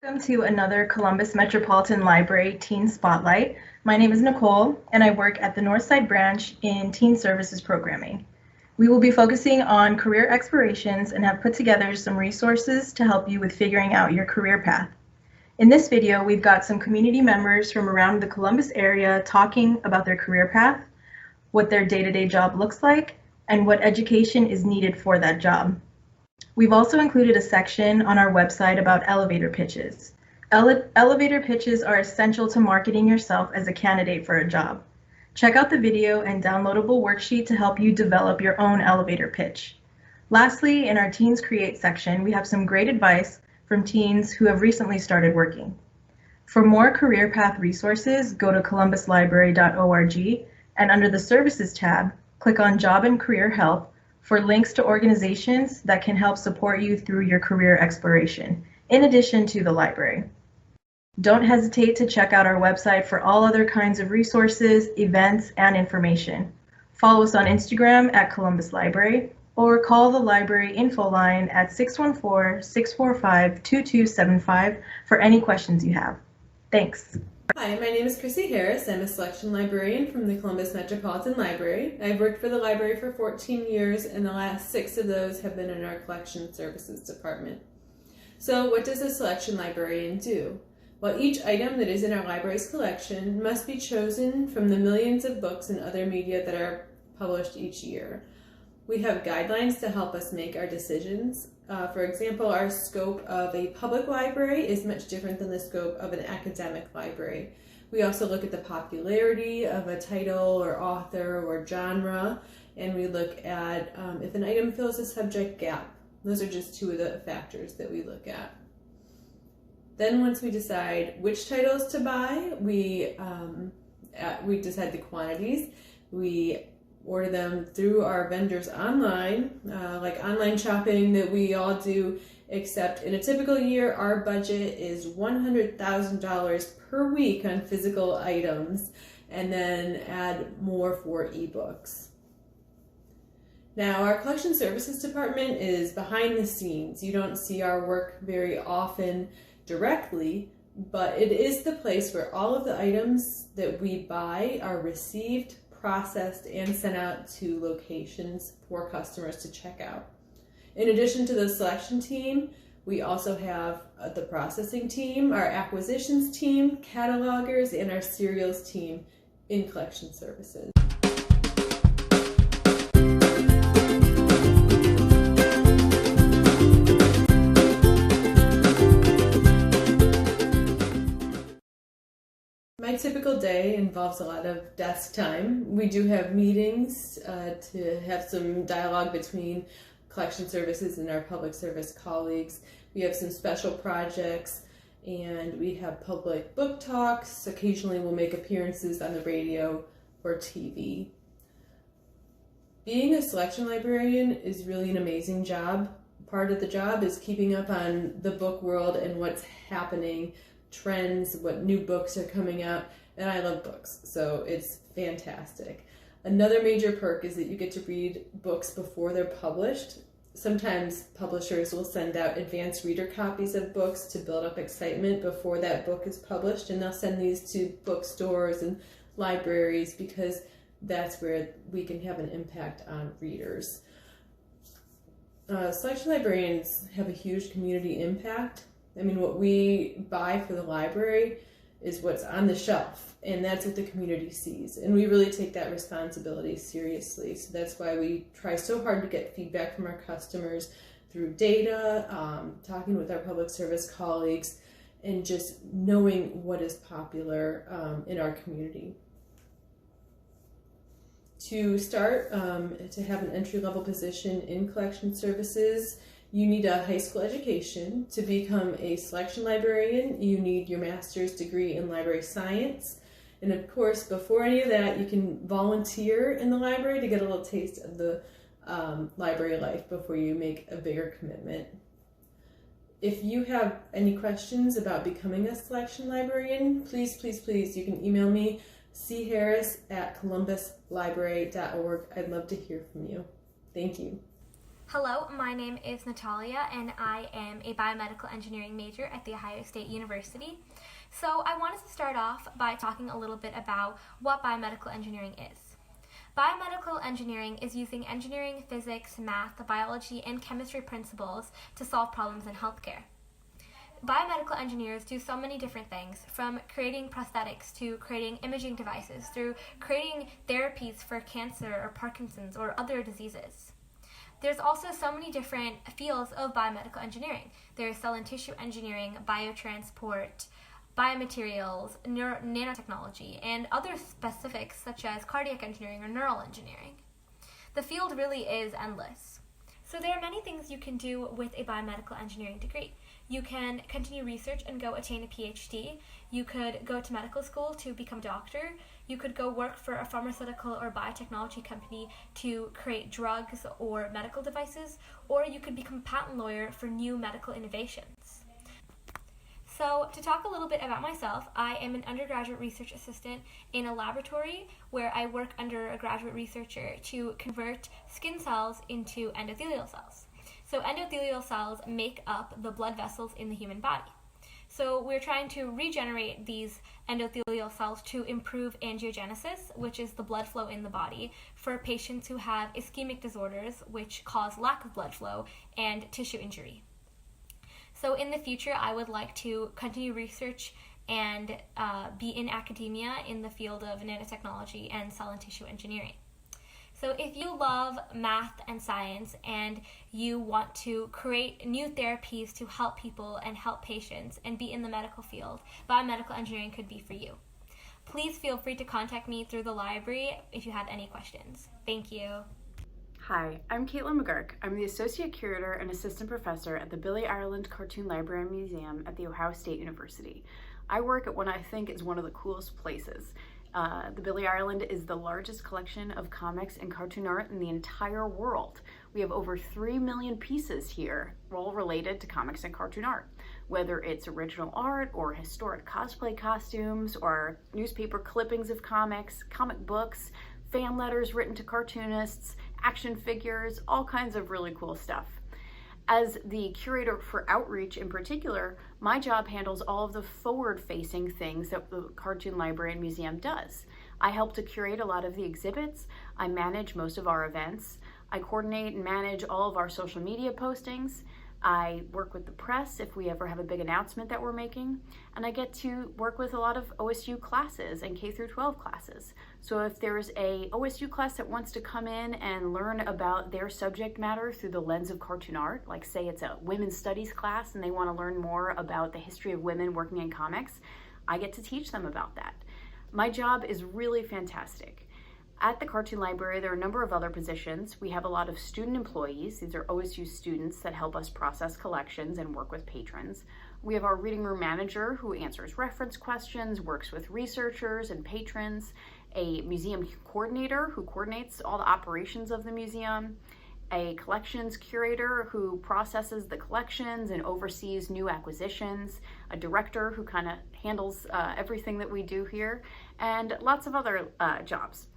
Welcome to another Columbus Metropolitan Library Teen Spotlight. My name is Nicole, and I work at the Northside Branch in Teen Services Programming. We will be focusing on career explorations and have put together some resources to help you with figuring out your career path. In this video, we've got some community members from around the Columbus area talking about their career path, what their day-to-day job looks like, and what education is needed for that job. We've also included a section on our website about elevator pitches. Elevator pitches are essential to marketing yourself as a candidate for a job. Check out the video and downloadable worksheet to help you develop your own elevator pitch. Lastly, in our Teens Create section, we have some great advice from teens who have recently started working. For more career path resources, go to columbuslibrary.org and under the Services tab, click on Job and Career Help for links to organizations that can help support you through your career exploration, in addition to the library. Don't hesitate to check out our website for all other kinds of resources, events, and information. Follow us on Instagram at Columbus Library or call the library info line at 614-645-2275 for any questions you have. Thanks. Hi, my name is Chrissy Harris. I'm a selection librarian from the Columbus Metropolitan Library. I've worked for the library for 14 years, and the last 6 of those have been in our collection services department. So what does a selection librarian do? Well, each item that is in our library's collection must be chosen from the millions of books and other media that are published each year. We have guidelines to help us make our decisions. For example, our scope of a public library is much different than the scope of an academic library. We also look at the popularity of a title or author or genre, and we look at if an item fills a subject gap. Those are just 2 of the factors that we look at. Then once we decide which titles to buy, we decide the quantities. We order them through our vendors online, like online shopping that we all do, except in a typical year, our budget is $100,000 per week on physical items, and then add more for ebooks. Now, our collection services department is behind the scenes. You don't see our work very often directly, but it is the place where all of the items that we buy are received, processed, and sent out to locations for customers to check out. In addition to the selection team, we also have the processing team, our acquisitions team, catalogers, and our serials team in collection services. My typical day involves a lot of desk time. We do have meetings to have some dialogue between collection services and our public service colleagues. We have some special projects, and we have public book talks. Occasionally we'll make appearances on the radio or TV. Being a selection librarian is really an amazing job. Part of the job is keeping up on the book world and what's happening, trends, what new books are coming out, and I love books, so it's fantastic. Another major perk is that you get to read books before they're published. Sometimes publishers will send out advanced reader copies of books to build up excitement before that book is published, and they'll send these to bookstores and libraries because that's where we can have an impact on readers. Selection librarians have a huge community impact. I mean, what we buy for the library is what's on the shelf, and that's what the community sees. And we really take that responsibility seriously. So that's why we try so hard to get feedback from our customers through data, talking with our public service colleagues, and just knowing what is popular in our community. To start, to have an entry-level position in collection services, you need a high school education. To become a selection librarian, you need your master's degree in library science. And of course, before any of that, you can volunteer in the library to get a little taste of the library life before you make a bigger commitment. If you have any questions about becoming a selection librarian, please, you can email me, charris@columbuslibrary.org. I'd love to hear from you. Thank you. Hello, my name is Natalia and I am a biomedical engineering major at The Ohio State University. So I wanted to start off by talking a little bit about what biomedical engineering is. Biomedical engineering is using engineering, physics, math, biology, and chemistry principles to solve problems in healthcare. Biomedical engineers do so many different things, from creating prosthetics to creating imaging devices, through creating therapies for cancer or Parkinson's or other diseases. There's also so many different fields of biomedical engineering. There's cell and tissue engineering, biotransport, biomaterials, nanotechnology, and other specifics such as cardiac engineering or neural engineering. The field really is endless. So there are many things you can do with a biomedical engineering degree. You can continue research and go attain a PhD. You could go to medical school to become a doctor. You could go work for a pharmaceutical or biotechnology company to create drugs or medical devices, or you could become a patent lawyer for new medical innovations. So to talk a little bit about myself, I am an undergraduate research assistant in a laboratory where I work under a graduate researcher to convert skin cells into endothelial cells. So endothelial cells make up the blood vessels in the human body. So we're trying to regenerate these endothelial cells to improve angiogenesis, which is the blood flow in the body, for patients who have ischemic disorders, which cause lack of blood flow, and tissue injury. So in the future, I would like to continue research and be in academia in the field of nanotechnology and cell and tissue engineering. So if you love math and science and you want to create new therapies to help people and help patients and be in the medical field, biomedical engineering could be for you. Please feel free to contact me through the library if you have any questions. Thank you. Hi, I'm Caitlin McGurk. I'm the Associate Curator and Assistant Professor at the Billy Ireland Cartoon Library and Museum at The Ohio State University. I work at what I think is one of the coolest places. The Billy Ireland is the largest collection of comics and cartoon art in the entire world. We have over 3 million pieces here, all related to comics and cartoon art. Whether it's original art or historic cosplay costumes or newspaper clippings of comics, comic books, fan letters written to cartoonists, action figures, all kinds of really cool stuff. As the curator for outreach in particular, my job handles all of the forward-facing things that the Cartoon Library and Museum does. I help to curate a lot of the exhibits, I manage most of our events, I coordinate and manage all of our social media postings, I work with the press if we ever have a big announcement that we're making, and I get to work with a lot of OSU classes and K through 12 classes. So if there's a OSU class that wants to come in and learn about their subject matter through the lens of cartoon art, like say it's a women's studies class and they want to learn more about the history of women working in comics, I get to teach them about that. My job is really fantastic. At the Cartoon Library, there are a number of other positions. We have a lot of student employees. These are OSU students that help us process collections and work with patrons. We have our reading room manager who answers reference questions, works with researchers and patrons, a museum coordinator who coordinates all the operations of the museum, a collections curator who processes the collections and oversees new acquisitions, a director who kind of handles everything that we do here, and lots of other jobs.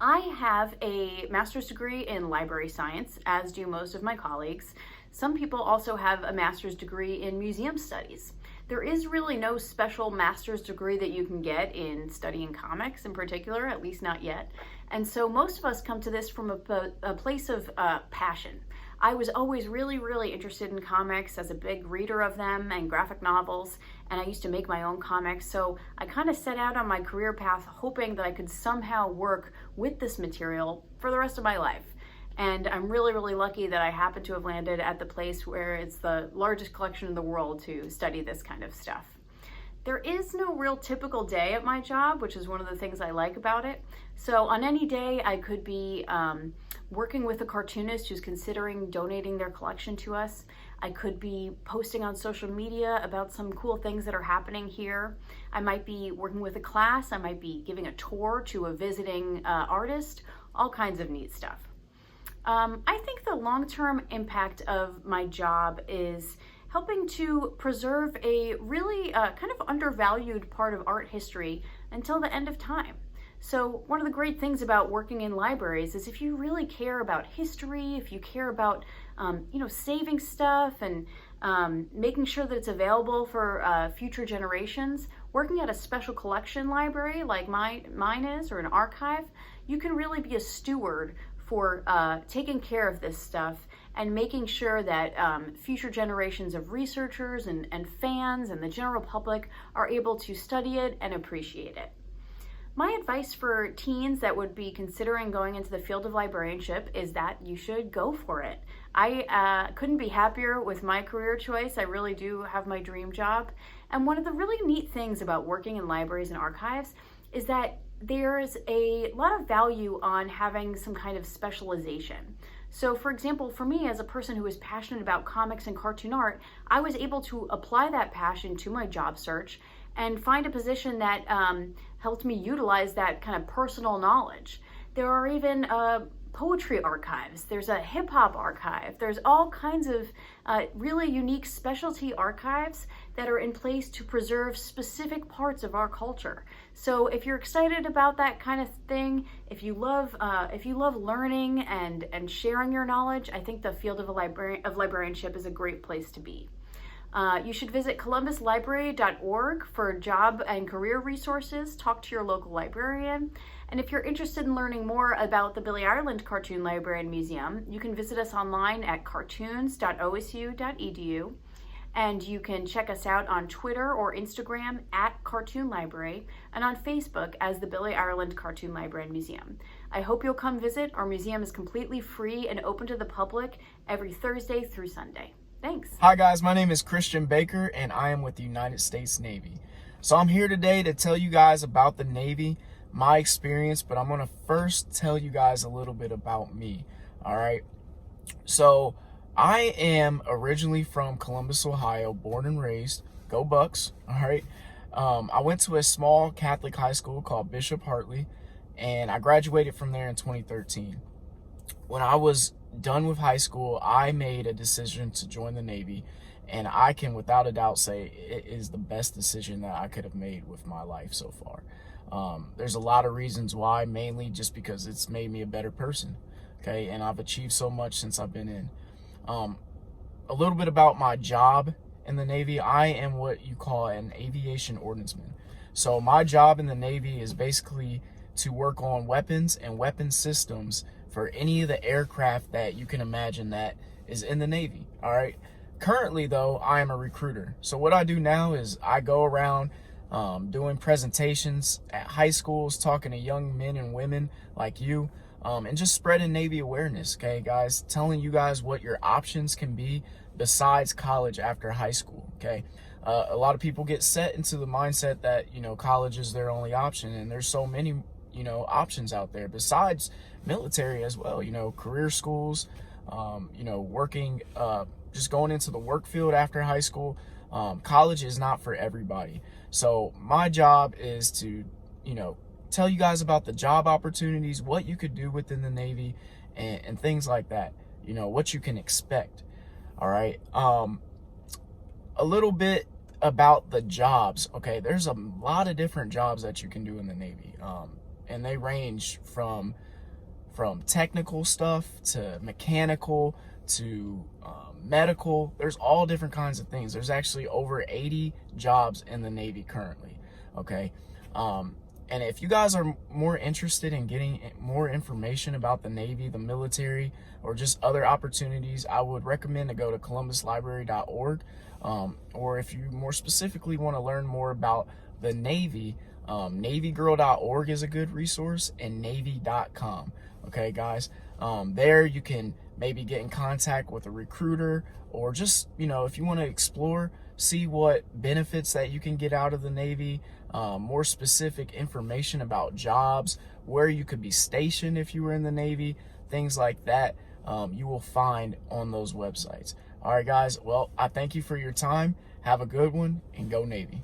I have a master's degree in library science, as do most of my colleagues. Some people also have a master's degree in museum studies. There is really no special master's degree that you can get in studying comics in particular, at least not yet. And so most of us come to this from a place of passion. I was always really interested in comics as a big reader of them and graphic novels, and I used to make my own comics, so I kind of set out on my career path hoping that I could somehow work with this material for the rest of my life. And I'm really lucky that I happen to have landed at the place where it's the largest collection in the world to study this kind of stuff. There is no real typical day at my job, which is one of the things I like about it. So on any day, I could be working with a cartoonist who's considering donating their collection to us. I could be posting on social media about some cool things that are happening here. I might be working with a class. I might be giving a tour to a visiting artist, all kinds of neat stuff. I think the long-term impact of my job is helping to preserve a really kind of undervalued part of art history until the end of time. So one of the great things about working in libraries is if you really care about history, if you care about saving stuff and making sure that it's available for future generations, working at a special collection library like mine is, or an archive, you can really be a steward for taking care of this stuff and making sure that future generations of researchers and fans and the general public are able to study it and appreciate it. My advice for teens that would be considering going into the field of librarianship is that you should go for it. I couldn't be happier with my career choice. I really do have my dream job. And one of the really neat things about working in libraries and archives is that there's a lot of value on having some kind of specialization. So for example, for me as a person who is passionate about comics and cartoon art, I was able to apply that passion to my job search and find a position that helped me utilize that kind of personal knowledge. There are even poetry archives, there's a hip hop archive, there's all kinds of really unique specialty archives that are in place to preserve specific parts of our culture. So if you're excited about that kind of thing, if you love learning and sharing your knowledge, I think the field of librarianship is a great place to be. You should visit columbuslibrary.org for job and career resources, talk to your local librarian, and if you're interested in learning more about the Billy Ireland Cartoon Library and Museum, you can visit us online at cartoons.osu.edu, and you can check us out on Twitter or Instagram at Cartoon Library, and on Facebook as the Billy Ireland Cartoon Library and Museum. I hope you'll come visit. Our museum is completely free and open to the public every Thursday through Sunday. Thanks. Hi guys, my name is Christian Baker and I am with the United States Navy. So I'm here today to tell you guys about the Navy, my experience, but I'm going to first tell you guys a little bit about me. All right. So I am originally from Columbus, Ohio, born and raised. Go Bucks. All right. I went to a small Catholic high school called Bishop Hartley, and I graduated from there in 2013. When I was done with high school, I made a decision to join the Navy, and I can without a doubt say it is the best decision that I could have made with my life so far. There's a lot of reasons why, mainly just because it's made me a better person, okay, and I've achieved so much since I've been in. A little bit about my job in the Navy. I am what you call an aviation ordnanceman. So my job in the Navy is basically to work on weapons and weapon systems for any of the aircraft that you can imagine that is in the Navy. All right. Currently, though, I am a recruiter. So what I do now is I go around doing presentations at high schools, talking to young men and women like you, and just spreading Navy awareness. Okay, guys, telling you guys what your options can be besides college after high school. Okay. A lot of people get set into the mindset that, college is their only option, and there's so many, options out there besides military as well, career schools, working, just going into the work field after high school. College is not for everybody. So my job is to, tell you guys about the job opportunities, what you could do within the Navy, and things like that, what you can expect. All right. A little bit about the jobs. Okay. There's a lot of different jobs that you can do in the Navy. And they range from technical stuff to mechanical to medical. There's all different kinds of things. There's actually over 80 jobs in the Navy currently. Okay. And if you guys are more interested in getting more information about the Navy, the military, or just other opportunities, I would recommend to go to columbuslibrary.org. Or if you more specifically want to learn more about the Navy, navygirl.org is a good resource, and navy.com. Okay, guys, there you can maybe get in contact with a recruiter, or just, if you want to explore, see what benefits that you can get out of the Navy, more specific information about jobs, where you could be stationed if you were in the Navy, things like that, you will find on those websites. All right, guys, well, I thank you for your time. Have a good one, and go Navy.